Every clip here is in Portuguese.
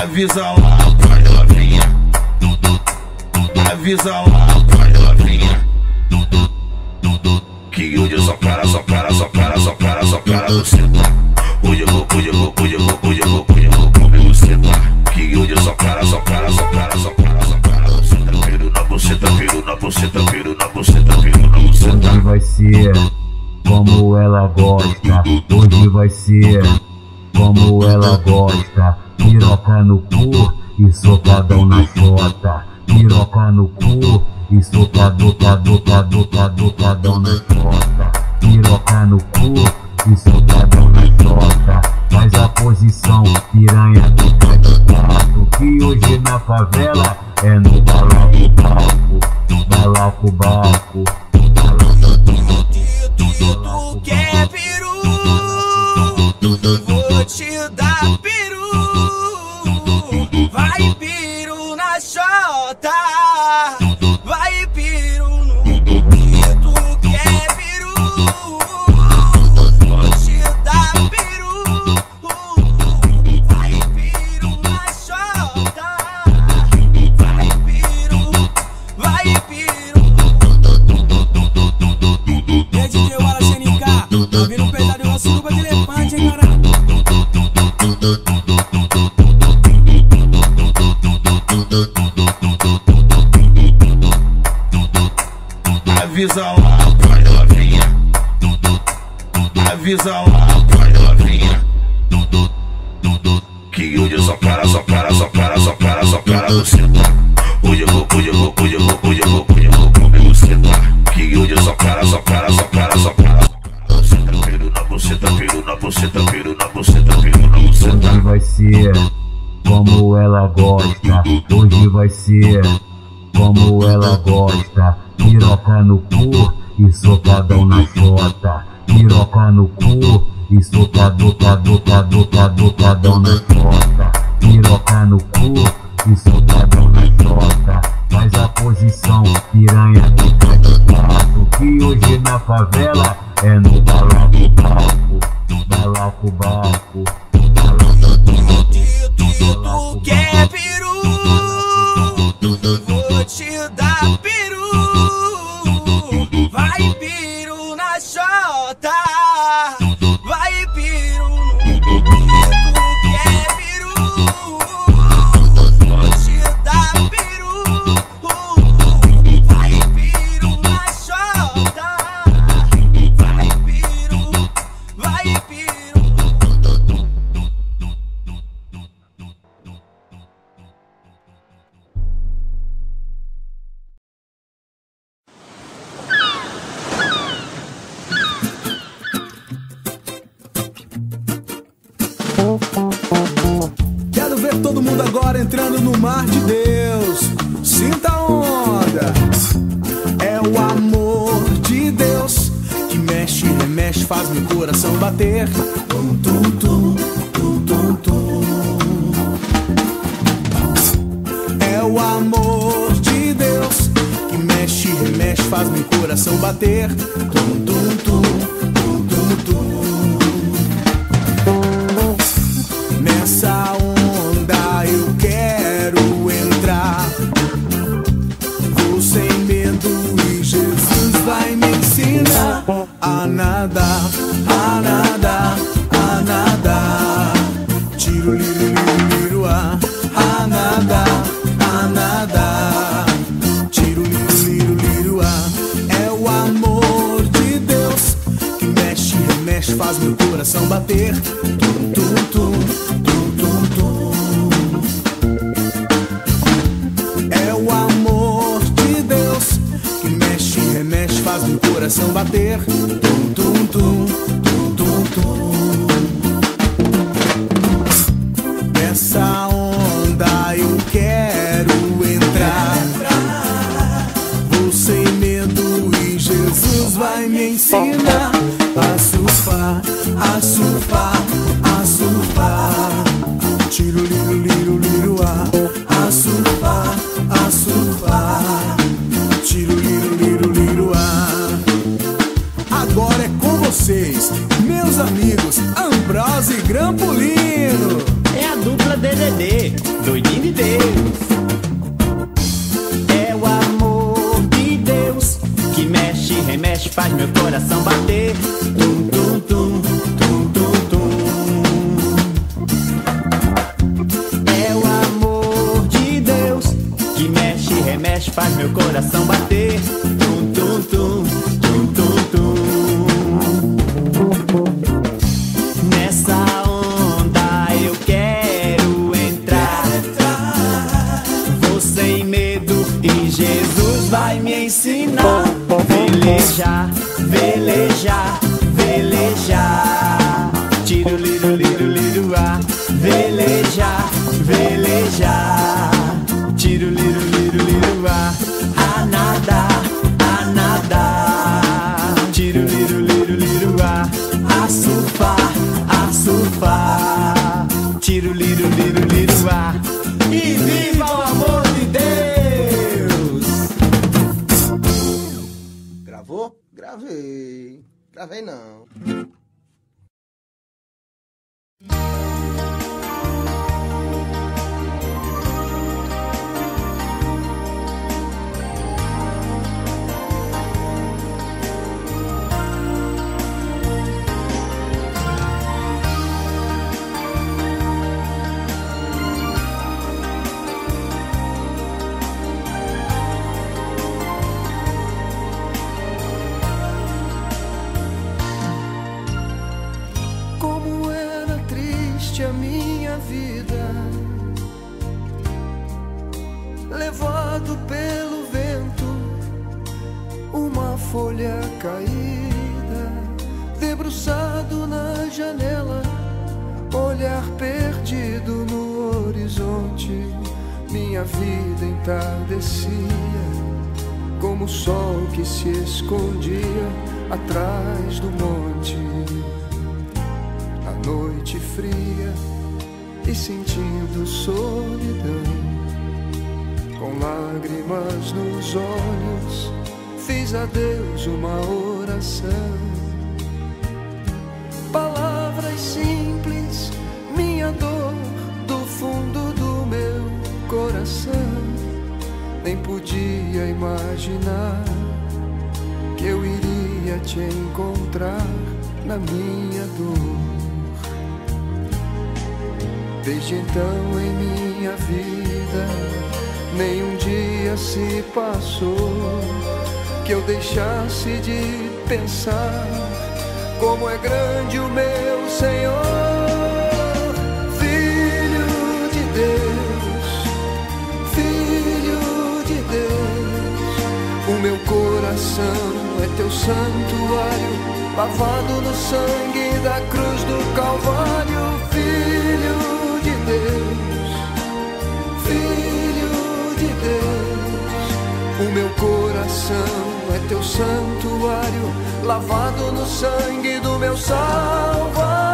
Avisa lá pra novinha, avisa lá pra novinha, que hoje só cara você tá. Hoje eu vou comer você tá. Que hoje só cara você tá. Peru na buceta, peru na buceta, peru na buceta, peru na buceta. Hoje vai ser como ela gosta. Hoje vai ser como ela gosta. Piroca no cu e socadão na chota. Piroca no cu e socadão na chota. Piroca no cu e socadão na chota. Faz a posição, piranha do candidato. Que hoje na favela é no balaco, balaco. Tudo que é peru, vou te dar peru. Vai peru na chota, vai peru no tudo que é peru, vou te dar peru. Vai peru na chota, vai peru, vai peru. E aí, DJ Wallace NK, tá ouvindo um pedaço de uma suruba de elefante, hein, cara? Avisa lá pra novinha, avisa lá pra novinha, que hoje só cara você tá. Hoje eu vou comer você tá. Que hoje só cara você tá. Peru na buceta, peru na buceta, peru na buceta, peru na buceta. Hoje vai ser como ela gosta. Hoje vai ser como ela gosta. Piroca no cu e socadão na chota. Piroca no cu e socadão na chota. Piroca no cu e socadão na chota. Faz a posição, piranha do candidato. Que hoje na favela é no balaco. Tudo que é peru, vou te dar peru. Vai peru na chota, vai peru no tudo que é peru, vou te dar peru. Vai peru na chota, vai peru, vai peru. Quero ver todo mundo agora entrando no mar de Deus. Sinta a onda. É o amor de Deus que mexe, remexe, faz meu coração bater. Tum, tum, tum, tum, tum, tum. É o amor de Deus que mexe, remexe, faz meu coração bater. Tum, tum, tum, tum, tum, tum. Nessa onda eu quero entrar. Vou sem medo e Jesus vai me ensinar a nadar, a nadar, a nadar. Tiro, liru, a nadar, a nadar. Tiro, liru, é o amor de Deus que mexe, remexe, faz meu coração bater. Tum, tum, tum. É o amor de Deus que mexe, remexe, faz meu coração bater. Tum, tum, tum, tum, tum, tum. Nessa onda eu quero entrar. Vou sem medo e Jesus vai me ensinar a surfar, a surfar, a surfar. Tiro, liru, a surfar, a surfar. Tiro, liru, amigos Ambrosio e Grampolino. É a dupla DDD, doidinho de Deus. É o amor de Deus que mexe, remexe, faz meu coração bater. Tum, tum, tum, tum, tum, tum. É o amor de Deus que mexe, remexe, faz meu coração bater. Tum, tum, tum, tum, tum, tum. Nessa onda eu quero entrar. Vou sem medo e Jesus vai me ensinar. Velejar, velejar, velejar. Tiro, liru, liru, liru, ah. Velejar, velejar. Tiro, liru, liru, liru, ah. A nadar, a nadar. Tiro, liru, liru, liru, ah. A surfar, a surfar. Tiro, liru, liru, liru, ah. E viva o amor de Deus! Gravou? Gravei. Gravei não. Como era triste a minha vida, levado pelo vento, uma folha caída, debruçado na janela, olhar perdido no horizonte. Minha vida entardecia, como o sol que se escondia atrás do monte. A noite fria e sentindo solidão, com lágrimas nos olhos, fiz a Deus uma oração. Palavras simples, minha dor do fundo do meu coração. Nem podia imaginar que eu iria te encontrar na minha dor. Desde então em minha vida nenhum dia se passou que eu deixasse de pensar como é grande o meu Senhor. Filho de Deus, Filho de Deus, o meu coração é teu santuário, lavado no sangue da cruz do Calvário. Filho de Deus, Filho de Deus, o meu coração é teu santuário, lavado no sangue do meu Salvador.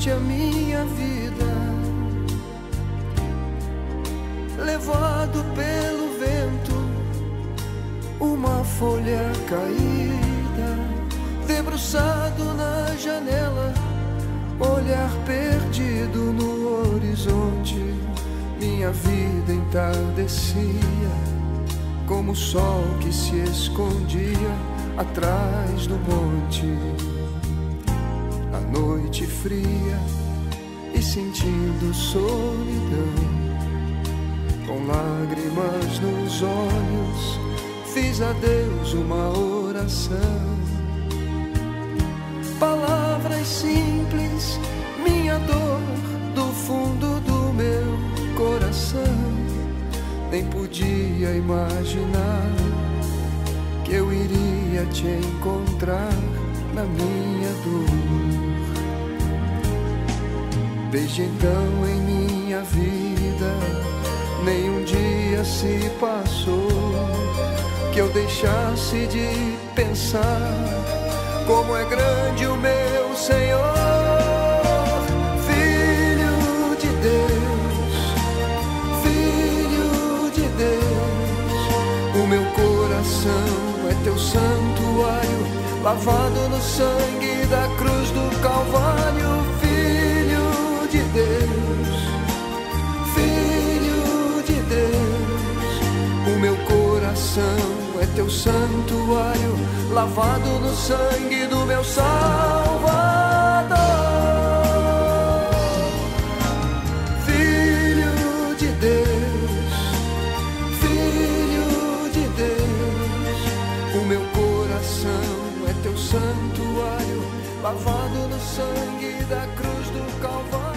A minha vida, levado pelo vento, uma folha caída, debruçado na janela, olhar perdido no horizonte. Minha vida entardecia, como o sol que se escondia atrás do monte. A noite fria e sentindo solidão, com lágrimas nos olhos, fiz a Deus uma oração. Palavras simples, minha dor do fundo do meu coração. Nem podia imaginar que eu iria te encontrar na minha dor. Desde então em minha vida nenhum dia se passou que eu deixasse de pensar como é grande o meu Senhor. Filho de Deus, Filho de Deus, o meu coração é teu santuário, lavado no sangue da cruz do Calvário. Filho de Deus, Filho de Deus, o meu coração é teu santuário, lavado no sangue do meu Salvador. Filho de Deus, Filho de Deus, o meu coração é teu santuário, lavado no sangue da cruz do Calvário.